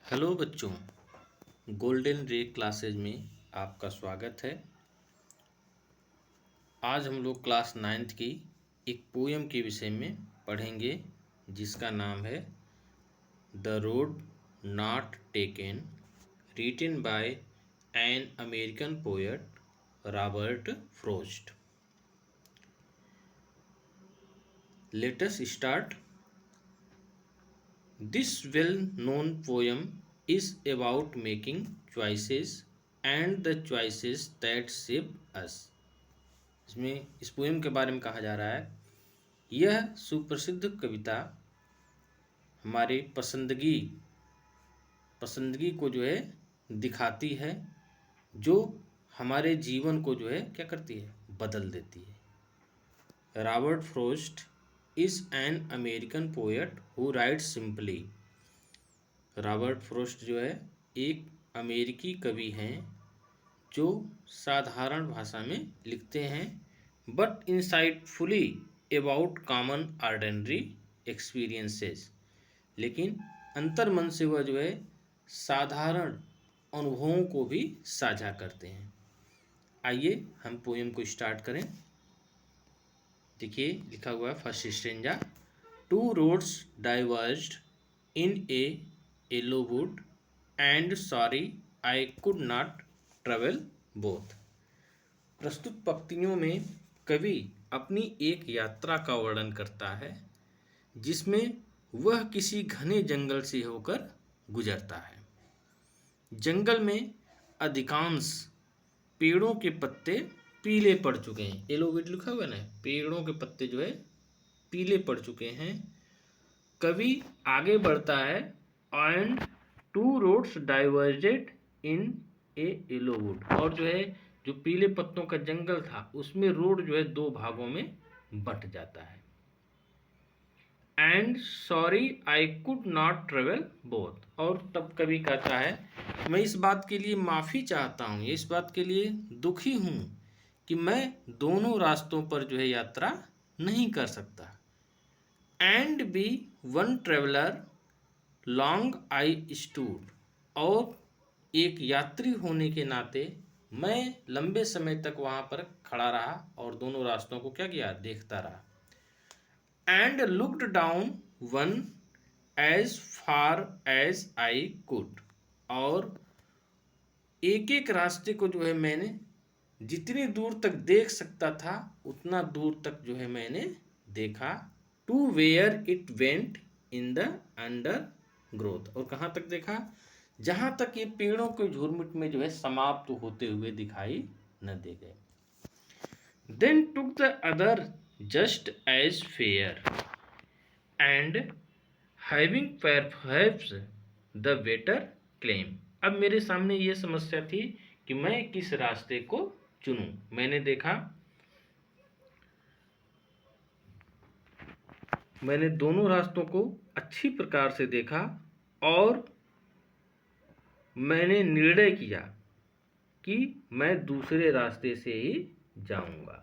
Hello बच्चों, golden रे classes में आपका स्वागत है। आज हम लोग क्लास 9th की एक पोयम के विषय में पढ़ेंगे जिसका नाम है the road not taken, written by an American poet Robert Frost. Let us start. This well-known poem is about making choices and the choices that shape us. इसमें इस पोएम के बारे में कहा जा रहा है, यह सुप्रसिद्ध कविता हमारे पसंदगी को जो है दिखाती है, जो हमारे जीवन को जो है क्या करती है, बदल देती है। Robert Frost is an American poet who writes simply। Robert Frost जो है एक अमेरिकी कवि हैं जो साधारण भाषा में लिखते हैं, but insightfully about common ordinary experiences. लेकिन अंतर्मन से वह जो है साधारण अनुभवों को भी साझा करते हैं। आइए हम पोएम को स्टार्ट करें। देखिए लिखा हुआ है first stanza. Two roads diverged in a yellow wood and sorry I could not travel both. प्रस्तुत पंक्तियों में कवि अपनी एक यात्रा का वर्णन करता है जिसमें वह किसी घने जंगल से होकर गुजरता है। जंगल में अधिकांश पेड़ों के पत्ते पीले पड़ चुके हैं। येलो वुड लिखा हुआ है ना, पेड़ों के पत्ते जो है पीले पड़ चुके हैं। कवि आगे बढ़ता है, and two roads diverged in a yellow wood, और जो है जो पीले पत्तों का जंगल था उसमें रोड जो है दो भागों में बंट जाता है। And sorry I could not travel both, और तब कवि कहता है मैं इस बात के लिए माफ़ी चाहता हूँ, इस बात के लिए दुखी हूँ कि मैं दोनों रास्तों पर जो है यात्रा नहीं कर सकता। And be one traveller long I stood, और एक यात्री होने के नाते मैं लंबे समय तक वहाँ पर खड़ा रहा और दोनों रास्तों को क्या किया, देखता रहा। And looked down one as far as I could, और एक एक रास्ते को जो है मैंने जितनी दूर तक देख सकता था उतना दूर तक जो है मैंने देखा। To where it went in the undergrowth, और कहाँ तक देखा, जहाँ तक ये पेड़ों के झुरमुट में जो है समाप्त होते हुए दिखाई न दे गए। Then took the other just as fair and having perhaps the better claim. अब मेरे सामने ये समस्या थी कि मैं किस रास्ते को चुनूं। मैंने देखा, मैंने दोनों रास्तों को अच्छी प्रकार से देखा और मैंने निर्णय किया कि मैं दूसरे रास्ते से ही जाऊंगा।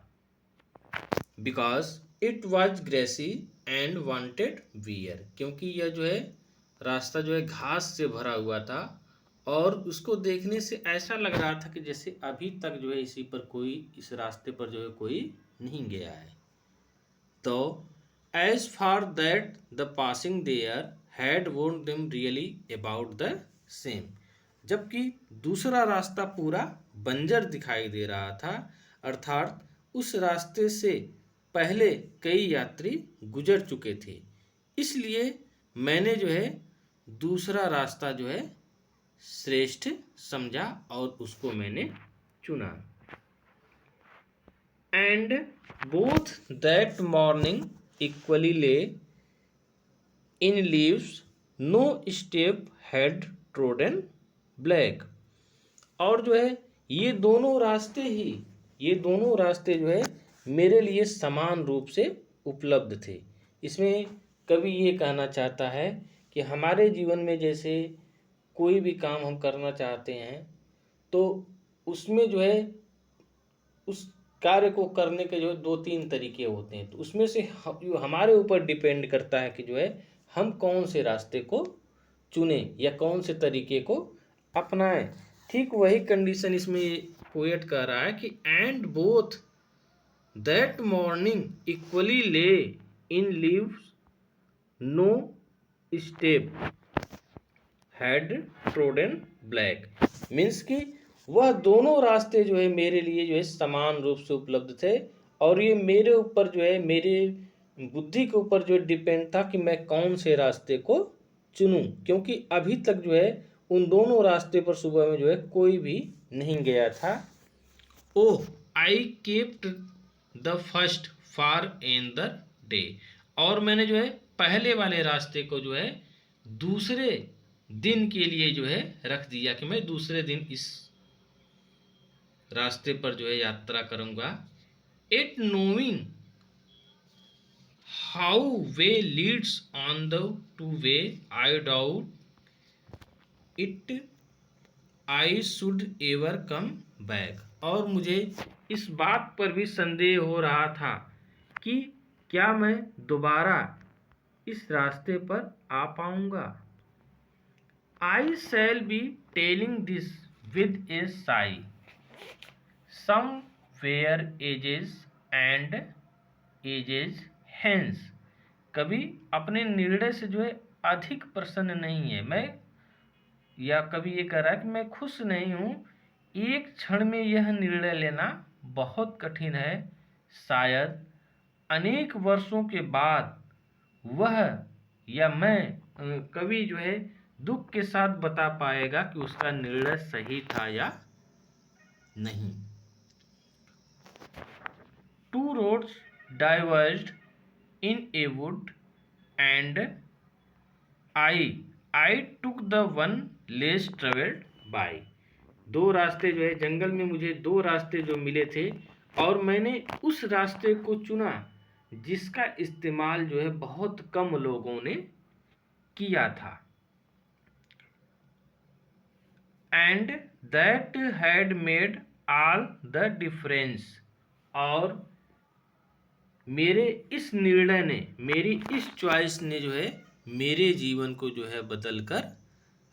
Because it was grassy and wanted wear, क्योंकि यह जो है रास्ता जो है घास से भरा हुआ था और उसको देखने से ऐसा लग रहा था कि जैसे अभी तक जो है इस रास्ते पर जो है कोई नहीं गया है। तो as far that the passing there had worn them really about the same, जबकि दूसरा रास्ता पूरा बंजर दिखाई दे रहा था, अर्थात उस रास्ते से पहले कई यात्री गुजर चुके थे। इसलिए मैंने जो है दूसरा रास्ता जो है श्रेष्ठ समझा और उसको मैंने चुना। And both that morning equally lay in leaves no step had trodden black, और जो है ये दोनों रास्ते जो है मेरे लिए समान रूप से उपलब्ध थे। इसमें कवि ये कहना चाहता है कि हमारे जीवन में जैसे कोई भी काम हम करना चाहते हैं तो उसमें जो है उस कार्य को करने के जो है 2-3 तरीके होते हैं, तो उसमें से हमारे ऊपर डिपेंड करता है कि जो है हम कौन से रास्ते को चुने या कौन से तरीके को अपनाएं। ठीक वही कंडीशन इसमें पोएट कह रहा है कि and both that morning equally lay in leaves no step had trodden black. Means कि वह दोनों रास्ते जो है मेरे लिए जो है समान रूप से उपलब्ध थे, और ये मेरे ऊपर जो है, मेरे बुद्धि के ऊपर जो है डिपेंड था कि मैं कौन से रास्ते को चुनूं, क्योंकि अभी तक जो है उन दोनों रास्ते पर सुबह में जो है कोई भी नहीं गया था। Oh I kept the first for in the day, और मैंने जो है पहले वाले रास्ते को जो है दूसरे दिन के लिए जो है रख दिया कि मैं दूसरे दिन इस रास्ते पर जो है यात्रा करूंगा। It knowing how way Leeds on the two way I doubt it I should ever come back, और मुझे इस बात पर भी संदेह हो रहा था कि क्या मैं दोबारा इस रास्ते पर आ पाऊंगा। I shall be telling this with a sigh somewhere ages and ages hence, कभी अपने निर्णय से जो है अधिक प्रसन्न नहीं है मैं, या कभी ये कह रहा है कि मैं खुश नहीं हूँ, एक क्षण में यह निर्णय लेना बहुत कठिन है, शायद अनेक वर्षों के बाद वह या मैं कभी जो है दुख के साथ बता पाएगा कि उसका निर्णय सही था या नहीं। Two roads diverged in a wood and I took the one less travelled by, दो रास्ते जो है जंगल में, मुझे दो रास्ते जो मिले थे और मैंने उस रास्ते को चुना जिसका इस्तेमाल जो है बहुत कम लोगों ने किया था। And that had made all the difference, और मेरे इस निर्णय ने, मेरी इस चॉइस ने जो है मेरे जीवन को जो है बदल कर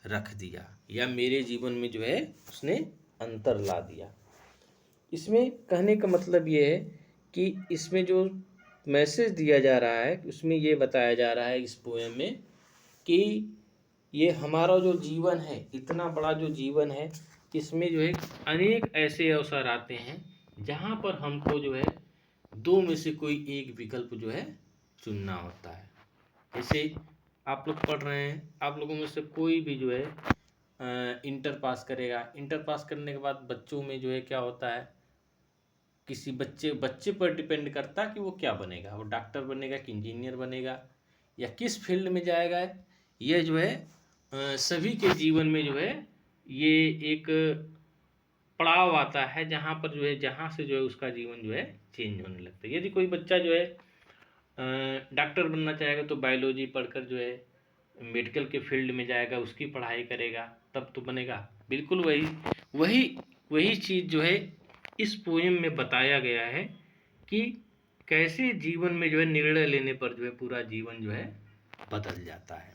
रख दिया, या मेरे जीवन में जो है उसने अंतर ला दिया। इसमें कहने का मतलब ये है कि इसमें जो मैसेज दिया जा रहा है उसमें ये बताया जा रहा है इस पोएम में कि ये हमारा जो जीवन है, इतना बड़ा जो जीवन है, इसमें जो है अनेक ऐसे अवसर आते हैं जहाँ पर हमको जो है दो में से कोई एक विकल्प जो है चुनना होता है। जैसे आप लोग पढ़ रहे हैं, आप लोगों में से कोई भी जो है इंटर पास करेगा, इंटर पास करने के बाद बच्चों में जो है क्या होता है, किसी बच्चे पर डिपेंड करता है कि वो क्या बनेगा, वो डॉक्टर बनेगा कि इंजीनियर बनेगा या किस फील्ड में जाएगा। ये जो है सभी के जीवन में जो है ये एक पड़ाव आता है जहाँ पर जो है, जहाँ से जो है उसका जीवन जो है चेंज होने लगता है। यदि कोई बच्चा जो है डॉक्टर बनना चाहेगा तो बायोलॉजी पढ़कर जो है मेडिकल के फील्ड में जाएगा, उसकी पढ़ाई करेगा, तब तो बनेगा। बिल्कुल वही वही वही चीज़ जो है इस पोएम में बताया गया है कि कैसे जीवन में जो है निर्णय लेने पर जो है पूरा जीवन जो है बदल जाता है।